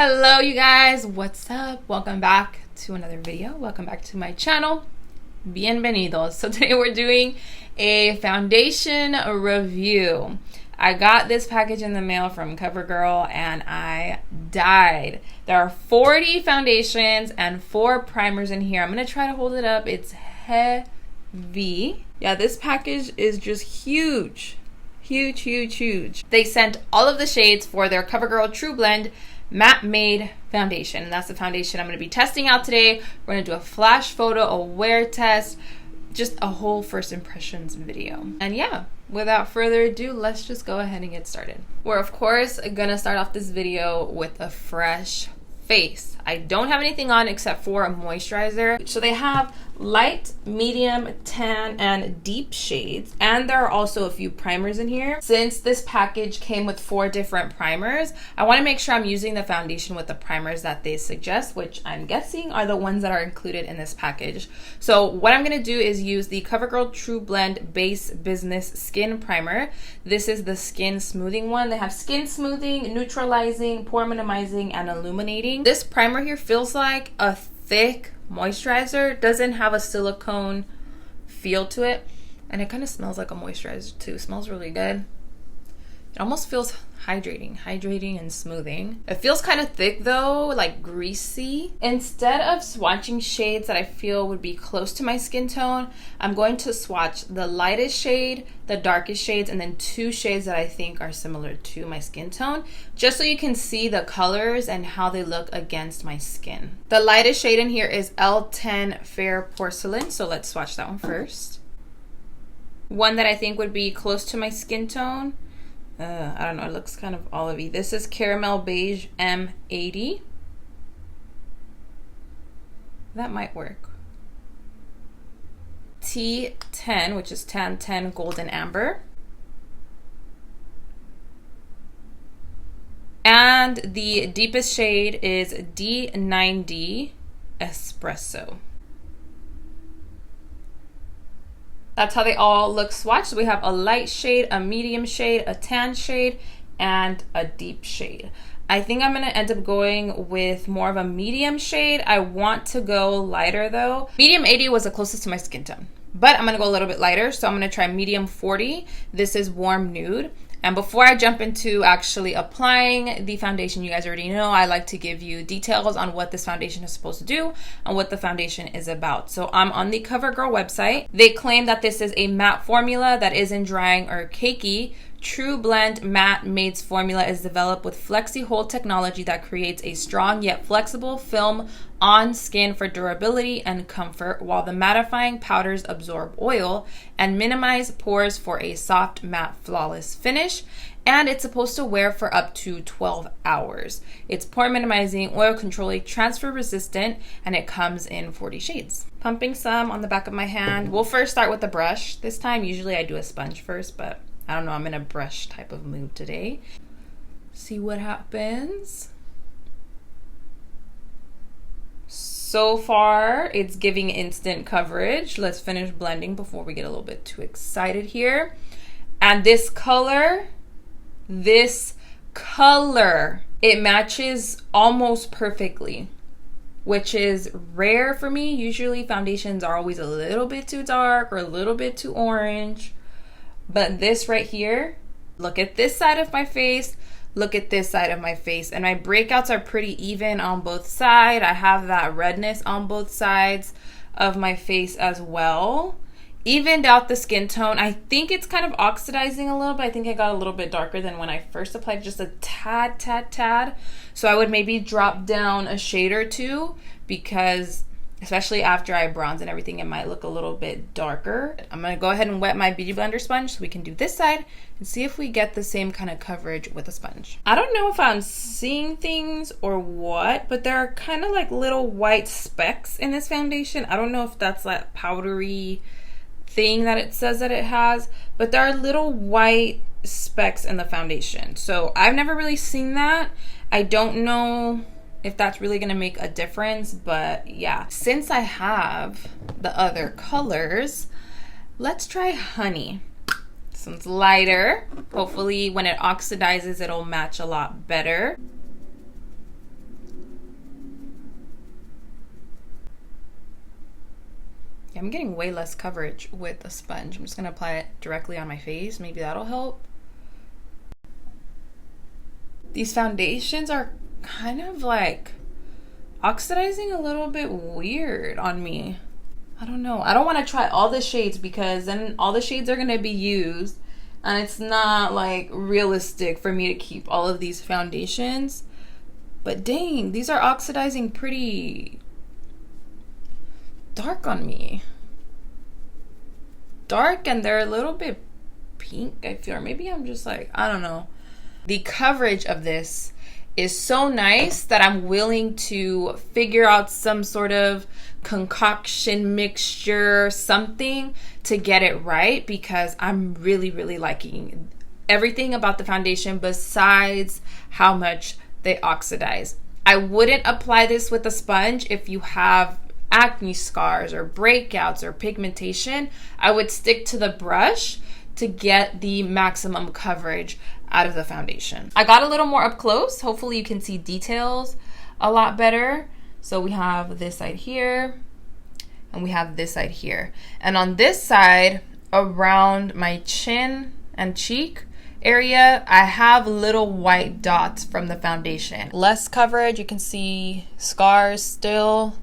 Hello you guys, what's up? Welcome back to another video. Welcome back to my channel. Bienvenidos. So today we're doing a foundation review. I got this package in the mail from Covergirl and I died. There are 40 foundations and 4 primers in here. I'm gonna try to hold it up. It's heavy. Yeah, this package is just huge. Huge. They sent all of the shades for their Covergirl True Blend Matte Made Foundation. And that's the foundation I'm going to be testing out today. We're going to do a flash photo, a wear test, just a whole first impressions video. And yeah, without further ado, let's just go ahead and get started. We're of course going to start off this video with a fresh face. I don't have anything on except for a moisturizer. So they have light, medium, tan, and deep shades. And there are also a few primers in here. Since this package came with 4 different primers, I want to make sure I'm using the foundation with the primers that they suggest, which I'm guessing are the ones that are included in this package. So what I'm going to do is use the Covergirl True Blend Base Business Skin Primer. This is the skin smoothing one. They have skin smoothing, neutralizing, pore minimizing, and illuminating. This primer here feels like a thick moisturizer. Doesn't have a silicone feel to it, and it kind of smells like a moisturizer too. It smells really good. It almost feels hydrating and smoothing. It feels kind of thick though, like greasy. Instead of swatching shades that I feel would be close to my skin tone, I'm going to swatch the lightest shade, the darkest shades, and then 2 shades that I think are similar to my skin tone, just so you can see the colors and how they look against my skin. The lightest shade in here is L10 Fair Porcelain, so let's swatch that one first. One that I think would be close to my skin tone, I don't know, it looks kind of olivey. This is Caramel Beige M80. That might work. T10, which is Tan 10 Golden Amber. And the deepest shade is D90 Espresso. That's how they all look swatched. So we have a light shade, a medium shade, a tan shade, and a deep shade. I think I'm going to end up going with more of a medium shade. I want to go lighter though. Medium 80 was the closest to my skin tone, but I'm going to go a little bit lighter. So I'm going to try medium 40. This is Warm Nude. And before I jump into actually applying the foundation, you guys already know I like to give you details on what this foundation is supposed to do and what the foundation is about. So I'm on the Covergirl website. They claim that this is a matte formula that isn't drying or cakey. True Blend Matte Made's formula is developed with Flexi Hold technology that creates a strong yet flexible film on skin for durability and comfort, while the mattifying powders absorb oil and minimize pores for a soft, matte, flawless finish. And it's supposed to wear for up to 12 hours. It's pore minimizing, oil controlling, transfer resistant, and it comes in 40 shades. Pumping some on the back of my hand. We'll first start with the brush. This time, usually I do a sponge first, but I don't know, I'm in a brush type of mood today. See what happens. So far, it's giving instant coverage. Let's finish blending before we get a little bit too excited here. And this color, it matches almost perfectly, which is rare for me. Usually foundations are always a little bit too dark or a little bit too orange. But this right here, look at this side of my face, look at this side of my face, and my breakouts are pretty even on both sides. I have that redness on both sides of my face as well. Evened out the skin tone. I think it's kind of oxidizing a little bit. I think I got a little bit darker than when I first applied, just a tad. So I would maybe drop down a shade or 2 because especially after I bronze and everything, it might look a little bit darker. I'm going to go ahead and wet my Beauty Blender sponge so we can do this side and see if we get the same kind of coverage with a sponge. I don't know if I'm seeing things or what, but there are kind of like little white specks in this foundation. I don't know if that's that powdery thing that it says that it has, but there are little white specks in the foundation. So I've never really seen that. I don't know if that's really gonna make a difference, but yeah. Since I have the other colors, let's try Honey. This one's lighter. Hopefully when it oxidizes, it'll match a lot better. I'm getting way less coverage with a sponge. I'm just gonna apply it directly on my face. Maybe that'll help. These foundations are kind of like oxidizing a little bit weird on me. I don't know. I don't want to try all the shades because then all the shades are gonna be used and it's not like realistic for me to keep all of these foundations. But dang, these are oxidizing pretty dark on me. Dark, and they're a little bit pink, I feel. Or maybe I'm just like, I don't know. The coverage of this is so nice that I'm willing to figure out some sort of concoction mixture, something to get it right, because I'm really, really liking everything about the foundation besides how much they oxidize. I wouldn't apply this with a sponge if you have acne scars or breakouts or pigmentation. I would stick to the brush to get the maximum coverage out of the foundation. I got a little more up close. Hopefully you can see details a lot better. So we have this side here and we have this side here. And on this side, around my chin and cheek area, I have little white dots from the foundation. Less coverage, you can see scars still.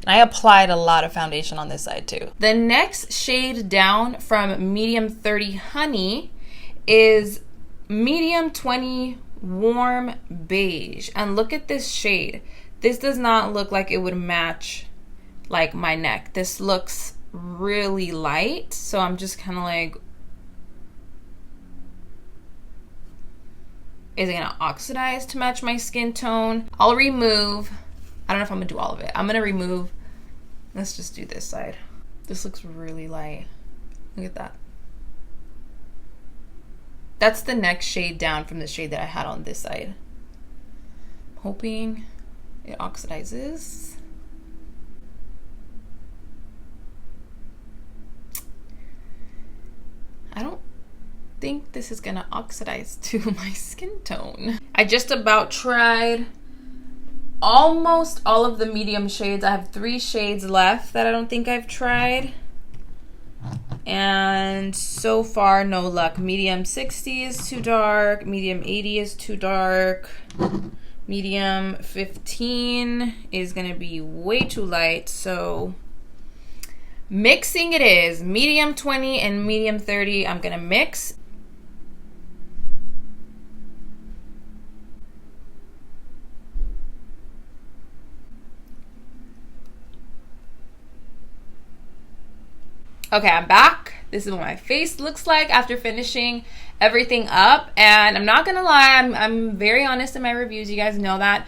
And I applied a lot of foundation on this side too. The next shade down from medium 30 Honey is medium 20 Warm Beige. And look at this shade. This does not look like it would match like my neck. This looks really light. So I'm just kind of like, is it gonna oxidize to match my skin tone? I'll remove, I don't know if I'm gonna do all of it. I'm gonna remove, let's just do this side. This looks really light. Look at that. That's the next shade down from the shade that I had on this side. I'm hoping it oxidizes. I don't think this is gonna oxidize to my skin tone. I just about tried almost all of the medium shades. I have 3 shades left that I don't think I've tried. And so far, no luck. Medium 60 is too dark. Medium 80 is too dark. Medium 15 is gonna be way too light. So mixing it is. Medium 20 and medium 30, I'm gonna mix. Okay, I'm back. This is what my face looks like after finishing everything up. And I'm not gonna lie, I'm very honest in my reviews. You guys know that.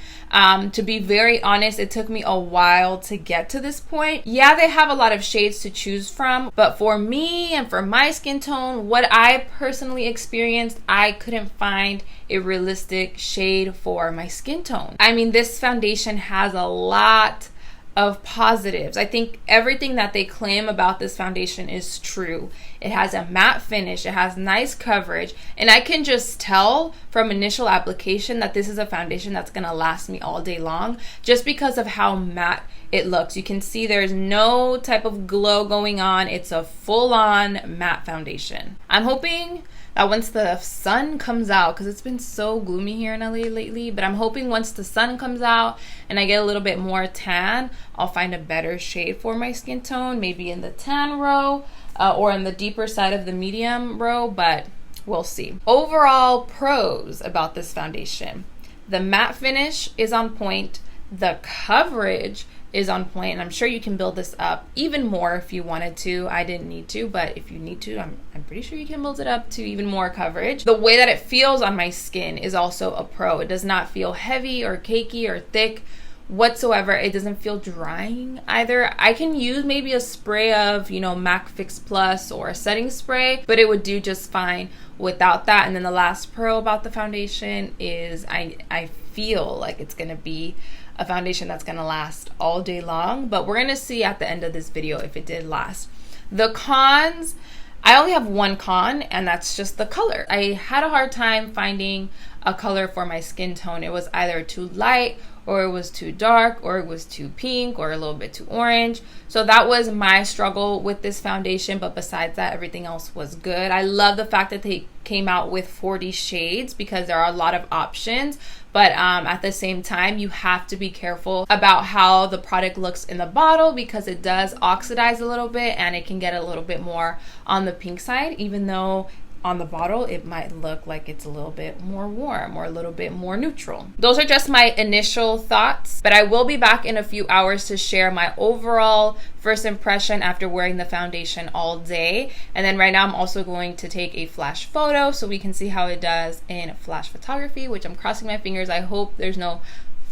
To be very honest, it took me a while to get to this point. Yeah, they have a lot of shades to choose from, but for me and for my skin tone, what I personally experienced, I couldn't find a realistic shade for my skin tone. I mean, this foundation has a lot of positives. I think everything that they claim about this foundation is true. It has a matte finish, it has nice coverage, and I can just tell from initial application that this is a foundation that's gonna last me all day long just because of how matte it looks. You can see there's no type of glow going on. It's a full-on matte foundation. I'm hoping that once the sun comes out, because it's been so gloomy here in LA lately, but I'm hoping once the sun comes out and I get a little bit more tan, I'll find a better shade for my skin tone, maybe in the tan row or in the deeper side of the medium row, but we'll see. Overall pros about this foundation: the matte finish is on point, the coverage is on point, and I'm sure you can build this up even more if you wanted to. I didn't need to, but if you need to, I'm pretty sure you can build it up to even more coverage. The way that it feels on my skin is also a pro. It does not feel heavy or cakey or thick whatsoever. It doesn't feel drying either. I can use maybe a spray of, you know, MAC Fix Plus or a setting spray, but it would do just fine without that. And then the last pro about the foundation is I feel like it's gonna be a foundation that's gonna last all day long, but we're gonna see at the end of this video if it did last. The cons, I only have one con, and that's just the color. I had a hard time finding a color for my skin tone. It was either too light or it was too dark, or it was too pink, or a little bit too orange. So that was my struggle with this foundation, but besides that, everything else was good. I love the fact that they came out with 40 shades because there are a lot of options, but at the same time, you have to be careful about how the product looks in the bottle because it does oxidize a little bit and it can get a little bit more on the pink side, even though on the bottle it might look like it's a little bit more warm or a little bit more neutral. Those are just my initial thoughts, but I will be back in a few hours to share my overall first impression after wearing the foundation all day. And then right now I'm also going to take a flash photo so we can see how it does in flash photography, which I'm crossing my fingers. I hope there's no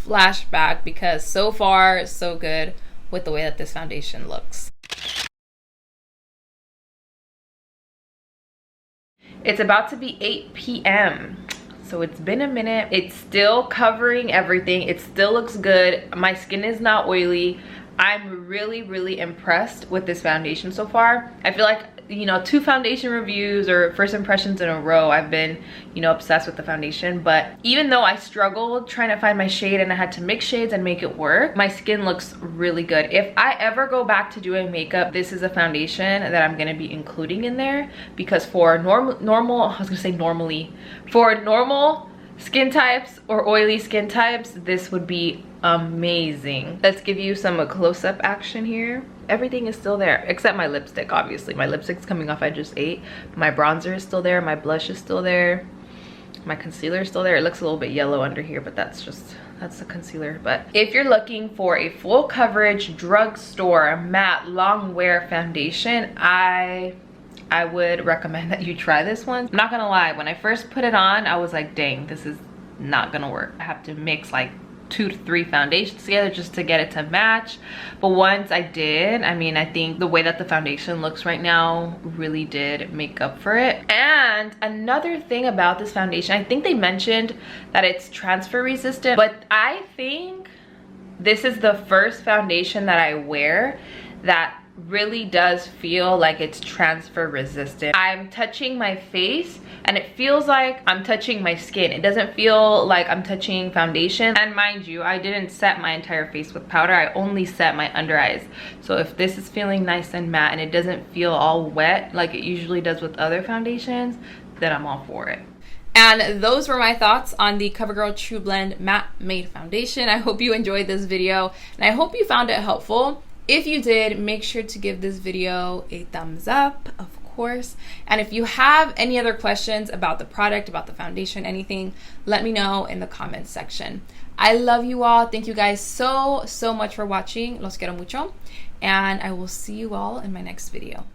flashback because so far so good with the way that this foundation looks. It's about to be 8 p.m. So it's been a minute. It's still covering everything. It still looks good. My skin is not oily. I'm really impressed with this foundation so far. I feel like, you know, 2 foundation reviews or first impressions in a row, I've been, you know, obsessed with the foundation. But even though I struggled trying to find my shade and I had to mix shades and make it work, my skin looks really good. If I ever go back to doing makeup, this is a foundation that I'm gonna be including in there because for normal skin types or oily skin types, this would be amazing. Let's give you some close-up action here. Everything is still there except my lipstick. Obviously my lipstick's coming off. I just ate. My bronzer is still there, my blush is still there, my concealer is still there. It looks a little bit yellow under here, but that's the concealer. But if you're looking for a full coverage drugstore matte long wear foundation, I would recommend that you try this one. I'm not gonna lie, when I first put it on, I was like, dang, this is not gonna work. I have to mix like 2 to 3 foundations together just to get it to match. But once I did, I mean, I think the way that the foundation looks right now really did make up for it. And another thing about this foundation, I think they mentioned that it's transfer resistant, but I think this is the first foundation that I wear that really does feel like it's transfer resistant. I'm touching my face and it feels like I'm touching my skin. It doesn't feel like I'm touching foundation. And mind you, I didn't set my entire face with powder. I only set my under eyes. So if this is feeling nice and matte and it doesn't feel all wet like it usually does with other foundations, then I'm all for it. And those were my thoughts on the Covergirl True Blend Matte Made Foundation. I hope you enjoyed this video and I hope you found it helpful. If you did, make sure to give this video a thumbs up, of course. And if you have any other questions about the product, about the foundation, anything, let me know in the comments section. I love you all. Thank you guys so much for watching. Los quiero mucho. And I will see you all in my next video.